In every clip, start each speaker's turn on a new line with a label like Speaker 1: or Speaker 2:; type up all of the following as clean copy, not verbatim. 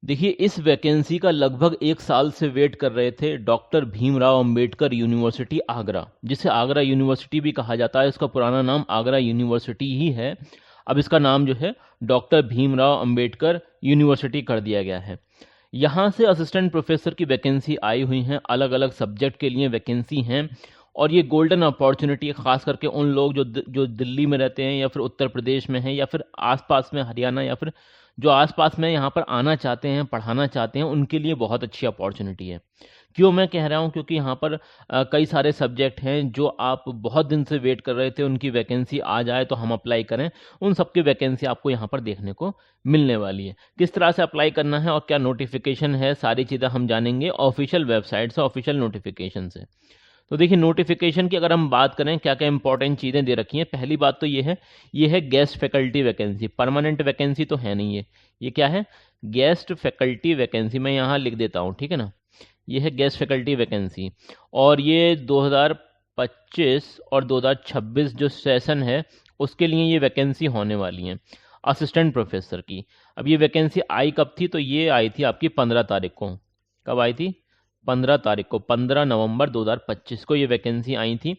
Speaker 1: देखिए, इस वैकेंसी का लगभग 1 साल से वेट कर रहे थे डॉक्टर भीमराव अंबेडकर यूनिवर्सिटी आगरा, जिसे आगरा यूनिवर्सिटी भी कहा जाता है। इसका पुराना नाम आगरा यूनिवर्सिटी ही है। अब इसका नाम जो है डॉक्टर भीमराव अंबेडकर यूनिवर्सिटी कर दिया गया है। यहाँ से असिस्टेंट प्रोफेसर की वैकेंसी आई हुई हैं, अलग अलग सब्जेक्ट के लिए वैकेंसी हैं। और ये गोल्डन अपॉर्चुनिटी है, खास करके उन लोग जो दिल्ली में रहते हैं या फिर उत्तर प्रदेश में हैं या फिर आसपास में हरियाणा या फिर जो आसपास में यहाँ पर आना चाहते हैं, पढ़ाना चाहते हैं, उनके लिए बहुत अच्छी अपॉर्चुनिटी है। क्यों मैं कह रहा हूँ? क्योंकि यहाँ पर कई सारे सब्जेक्ट हैं जो आप बहुत दिन से वेट कर रहे थे उनकी वैकेंसी आ जाए तो हम अप्लाई करें, उन सबकी वैकेंसी आपको यहाँ पर देखने को मिलने वाली है। किस तरह से अप्लाई करना है और क्या नोटिफिकेशन है, सारी चीज़ें हम जानेंगे ऑफिशियल वेबसाइट से, ऑफिशियल नोटिफिकेशन से। तो देखिए, नोटिफिकेशन की अगर हम बात करें, क्या क्या इंपॉर्टेंट चीज़ें दे रखी हैं। पहली बात तो ये है guest faculty vacancy. Permanent vacancy तो है नहीं, ये क्या है? Guest faculty vacancy. मैं यहाँ लिख देता हूँ, ठीक है ना। ये है गेस्ट फैकल्टी वैकेंसी और ये 2025 और 2026 जो सेशन है उसके लिए ये वैकेंसी होने वाली है असिस्टेंट प्रोफेसर की। अब ये वैकेंसी आई कब थी? तो ये आई थी आपकी 15 तारीख को। कब आई थी? 15 तारीख को, 15 नवंबर 2025 को ये वैकेंसी आई थी।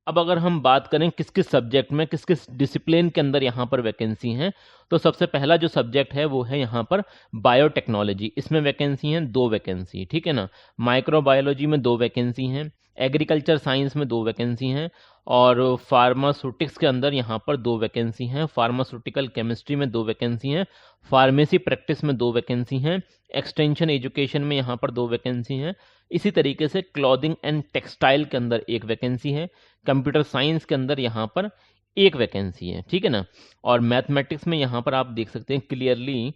Speaker 1: अब अगर हम बात करें किस किस सब्जेक्ट में, किस किस डिसिप्लिन के अंदर यहाँ पर वैकेंसी हैं, तो सबसे पहला जो सब्जेक्ट है वो है यहाँ पर बायोटेक्नोलॉजी। इसमें वैकेंसी हैं 2 वैकेंसी, ठीक है ना। माइक्रोबायोलॉजी में 2 वैकेंसी हैं, एग्रीकल्चर साइंस में 2 वैकेंसी हैं और फार्मास्यूटिक्स के अंदर यहाँ पर 2 वैकेंसी हैं। फार्मास्यूटिकल केमिस्ट्री में 2 वैकेंसी हैं, फार्मेसी प्रैक्टिस में 2 वैकेंसी हैं, एक्सटेंशन एजुकेशन में यहाँ पर 2 वैकेंसी हैं। इसी तरीके से क्लॉथिंग एंड टेक्सटाइल के अंदर 1 वैकेंसी है, कंप्यूटर साइंस के अंदर यहाँ पर 1 वैकेंसी है, ठीक है ना। और मैथमेटिक्स में यहाँ पर आप देख सकते हैं क्लियरली,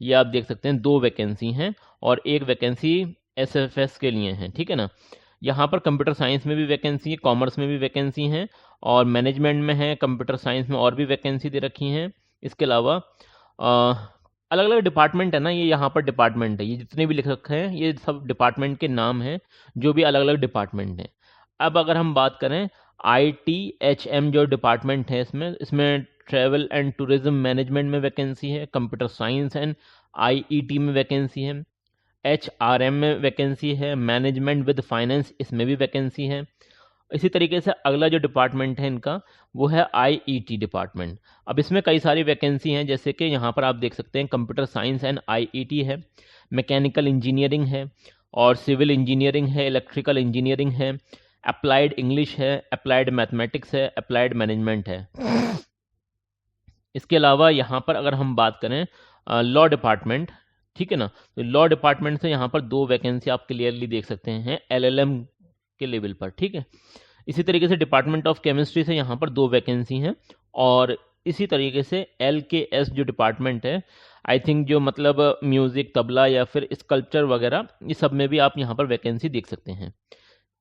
Speaker 1: ये आप देख सकते हैं 2 वैकेंसी हैं और 1 वैकेंसी एसएफएस के लिए है, ठीक है ना। यहाँ पर कंप्यूटर साइंस में भी वैकेंसी है, कॉमर्स में भी वैकेंसी है और मैनेजमेंट में है, कंप्यूटर साइंस में और भी वैकेंसी दे रखी हैं। इसके अलावा अलग अलग डिपार्टमेंट है ना, ये यहाँ पर डिपार्टमेंट है, ये जितने भी लिख रखे हैं ये सब डिपार्टमेंट के नाम हैं जो भी अलग अलग डिपार्टमेंट हैं। अब अगर हम बात करें ITHM जो डिपार्टमेंट है, इसमें ट्रैवल एंड टूरिज्म मैनेजमेंट में वैकेंसी है, कंप्यूटर साइंस एंड IET में वैकेंसी है, HRM में वैकेंसी है, मैनेजमेंट विद फाइनेंस इसमें भी वैकेंसी है। इसी तरीके से अगला जो डिपार्टमेंट है इनका वो है IET डिपार्टमेंट। अब इसमें कई सारी वैकेंसी हैं, जैसे कि यहाँ पर आप देख सकते हैं कंप्यूटर साइंस एंड IET है, मैकेनिकल इंजीनियरिंग है और सिविल इंजीनियरिंग है, इलेक्ट्रिकल इंजीनियरिंग है, अप्लाइड इंग्लिश है, अप्लाइड मैथमेटिक्स है, अप्लाइड मैनेजमेंट है। इसके अलावा यहाँ पर अगर हम बात करें लॉ डिपार्टमेंट, ठीक है ना, तो लॉ डिपार्टमेंट से यहाँ पर 2 वैकेंसी आप क्लियरली देख सकते हैं LLM के लेवल पर, ठीक है। इसी तरीके से डिपार्टमेंट ऑफ केमिस्ट्री से यहाँ पर 2 वैकेंसी हैं और इसी तरीके से LKS जो डिपार्टमेंट है, आई थिंक जो मतलब म्यूज़िक, तबला या फिर स्कल्पचर वगैरह, ये सब में भी आप यहाँ पर वैकेंसी देख सकते हैं।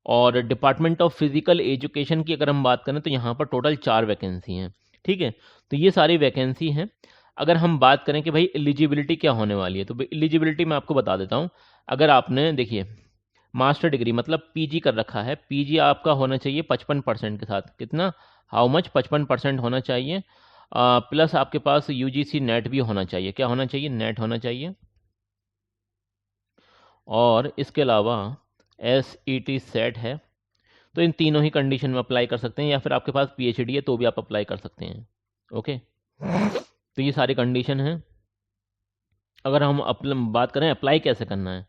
Speaker 1: और डिपार्टमेंट ऑफ फिजिकल एजुकेशन की अगर हम बात करें तो यहाँ पर टोटल 4 वैकेंसी हैं, ठीक है। तो ये सारी वैकेंसी हैं। अगर हम बात करें कि भाई एलिजिबिलिटी क्या होने वाली है, तो एलिजिबिलिटी मैं आपको बता देता हूँ। अगर आपने देखिए मास्टर डिग्री मतलब PG कर रखा है, PG आपका होना चाहिए 55% के साथ। कितना? How much? 55% होना चाहिए। प्लस आपके पास UGC नेट भी होना चाहिए। क्या होना चाहिए? नेट होना चाहिए। और इसके अलावा SET सेट है। तो इन तीनों ही कंडीशन में अप्लाई कर सकते हैं, या फिर आपके पास PhD है तो भी आप अप्लाई कर सकते हैं। ओके, तो ये सारी कंडीशन है। अगर हम बात करें अप्लाई कैसे करना है,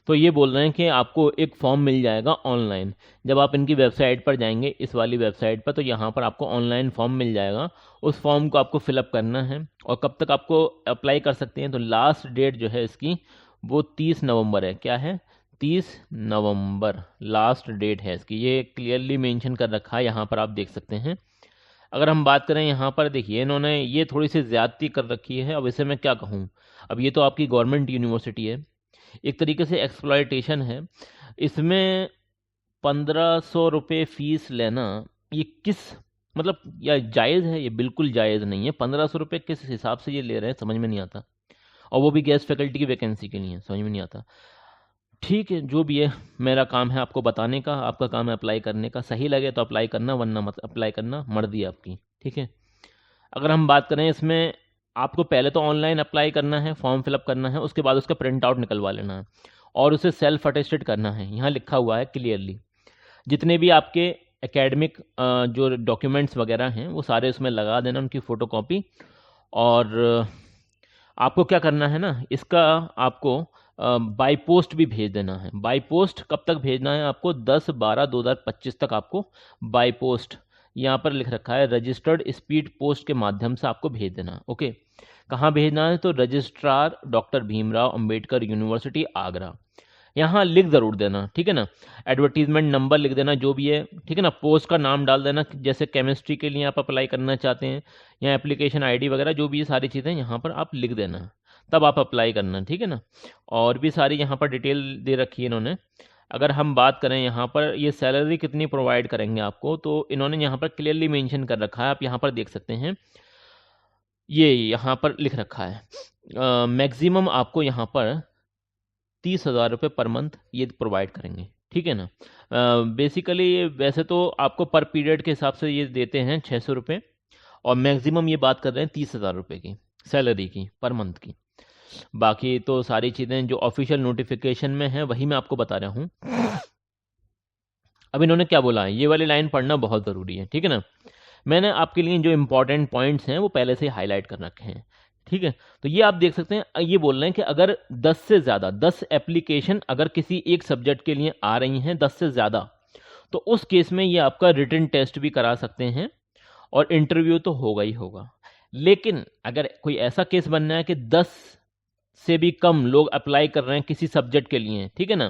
Speaker 1: तो ये बोल रहे हैं कि आपको एक फॉर्म मिल जाएगा ऑनलाइन। जब आप इनकी वेबसाइट पर जाएंगे, इस वाली वेबसाइट पर, तो यहाँ पर आपको ऑनलाइन फॉर्म मिल जाएगा। उस फॉर्म को आपको फिलअप करना है और कब तक आपको अप्लाई कर सकते हैं, तो लास्ट डेट जो है इसकी वो 30 नवंबर है। क्या है? 30 नवंबर लास्ट डेट है इसकी, ये क्लियरली मेंशन कर रखा है, यहाँ पर आप देख सकते हैं। अगर हम बात करें यहाँ पर, देखिए इन्होंने ये थोड़ी सी ज़्यादती कर रखी है। अब इसे मैं क्या कहूँ, अब ये तो आपकी गवर्नमेंट यूनिवर्सिटी है, एक तरीके से एक्सप्लॉयटेशन है। इसमें 1500 रुपये फ़ीस लेना, ये किस मतलब या जायज़ है? ये बिल्कुल जायज़ नहीं है। 1500 रुपये किस हिसाब से ये ले रहे हैं समझ में नहीं आता, और वो भी गेस्ट फैकल्टी की वैकेंसी के लिए, समझ में नहीं आता। ठीक है, जो भी है, मेरा काम है आपको बताने का, आपका काम है अप्लाई करने का। सही लगे तो अप्लाई करना, वरना मत अप्लाई करना, मर्जी आपकी, ठीक है। अगर हम बात करें इसमें आपको पहले तो ऑनलाइन अप्लाई करना है, फॉर्म फिलअप करना है, उसके बाद उसका प्रिंट आउट निकलवा लेना है और उसे सेल्फ अटेस्टेड करना है। यहाँ लिखा हुआ है क्लियरली, जितने भी आपके एकेडमिक जो डॉक्यूमेंट्स वगैरह हैं वो सारे उसमें लगा देना, उनकी फ़ोटोकॉपी। और आपको क्या करना है ना, इसका आपको बाई पोस्ट भी भेज देना है। बाई पोस्ट कब तक भेजना है आपको? 10/12/2025 तक आपको बाई पोस्ट, यहाँ पर लिख रखा है रजिस्टर्ड स्पीड पोस्ट के माध्यम से आपको भेज देना है। ओके, कहाँ भेजना है? तो registrar doctor Bhimrao Ambedkar university Agra, यहाँ लिख ज़रूर देना, ठीक है ना। एडवर्टीजमेंट नंबर लिख देना जो भी है, ठीक है ना। पोस्ट का नाम डाल देना, जैसे केमिस्ट्री के लिए आप अप्लाई करना चाहते हैं, या एप्लीकेशन आईडी वगैरह जो भी सारी चीज़ें यहाँ पर आप लिख देना, तब आप अप्लाई करना, ठीक है ना। और भी सारी यहाँ पर डिटेल दे रखी है इन्होंने। अगर हम बात करें यहाँ पर ये सैलरी कितनी प्रोवाइड करेंगे आपको, तो इन्होंने यहाँ पर क्लियरली मेंशन कर रखा है, आप यहाँ पर देख सकते हैं, ये यहाँ पर लिख रखा है मैक्सिमम आपको यहाँ पर 30,000 रुपये पर मंथ ये प्रोवाइड करेंगे, ठीक है ना। बेसिकली ये वैसे तो आपको पर पीरियड के हिसाब से ये देते हैं 600 रुपये, और मैक्सिमम ये बात कर रहे हैं 30,000 रुपये की सैलरी की पर मंथ की। बाकी तो सारी चीज़ें जो ऑफिशियल नोटिफिकेशन में है वही मैं आपको बता रहा हूँ। अब इन्होंने क्या बोला है, ये वाली लाइन पढ़ना बहुत ज़रूरी है, ठीक है ना। मैंने आपके लिए जो इंपॉर्टेंट पॉइंट्स हैं वो पहले से हाईलाइट कर रखे हैं, ठीक है। तो ये आप देख सकते हैं, ये बोल रहे हैं कि अगर 10 से ज़्यादा 10 एप्लीकेशन अगर किसी एक सब्जेक्ट के लिए आ रही हैं, 10 से ज़्यादा, तो उस केस में ये आपका रिटन टेस्ट भी करा सकते हैं और इंटरव्यू तो होगा ही होगा। लेकिन अगर कोई ऐसा केस बनना है कि 10 से भी कम लोग अप्लाई कर रहे हैं किसी सब्जेक्ट के लिए, ठीक है ना,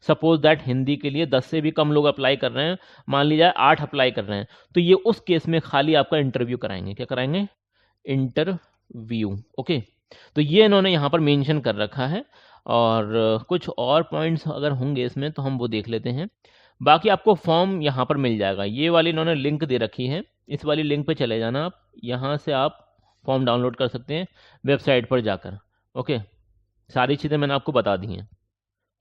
Speaker 1: सपोज दैट हिंदी के लिए 10 से भी कम लोग अप्लाई कर रहे हैं, मान लीजिए 8 अप्लाई कर रहे हैं, तो ये उस केस में खाली आपका इंटरव्यू कराएंगे। क्या कराएंगे? इंटरव्यू। ओके, तो ये इन्होंने यहाँ पर मेंशन कर रखा है। और कुछ और पॉइंट्स अगर होंगे इसमें तो हम वो देख लेते हैं। बाकी आपको फॉर्म यहाँ पर मिल जाएगा, ये वाली इन्होंने लिंक दे रखी है, इस वाली लिंक पे चले जाना आप, यहाँ से आप फॉर्म डाउनलोड कर सकते हैं वेबसाइट पर जाकर। ओके, सारी चीज़ें मैंने आपको बता दी हैं।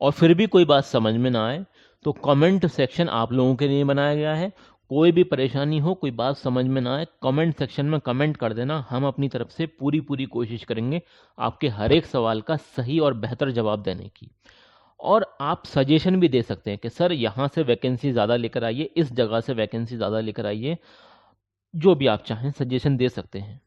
Speaker 1: और फिर भी कोई बात समझ में ना आए तो कमेंट सेक्शन आप लोगों के लिए बनाया गया है। कोई भी परेशानी हो, कोई बात समझ में ना आए, कमेंट सेक्शन में कमेंट कर देना, हम अपनी तरफ से पूरी कोशिश करेंगे आपके हर एक सवाल का सही और बेहतर जवाब देने की। और आप सजेशन भी दे सकते हैं कि सर यहाँ से वैकेंसी ज़्यादा लेकर आइए, इस जगह से वैकेंसी ज़्यादा लेकर आइए, जो भी आप चाहें सजेशन दे सकते हैं।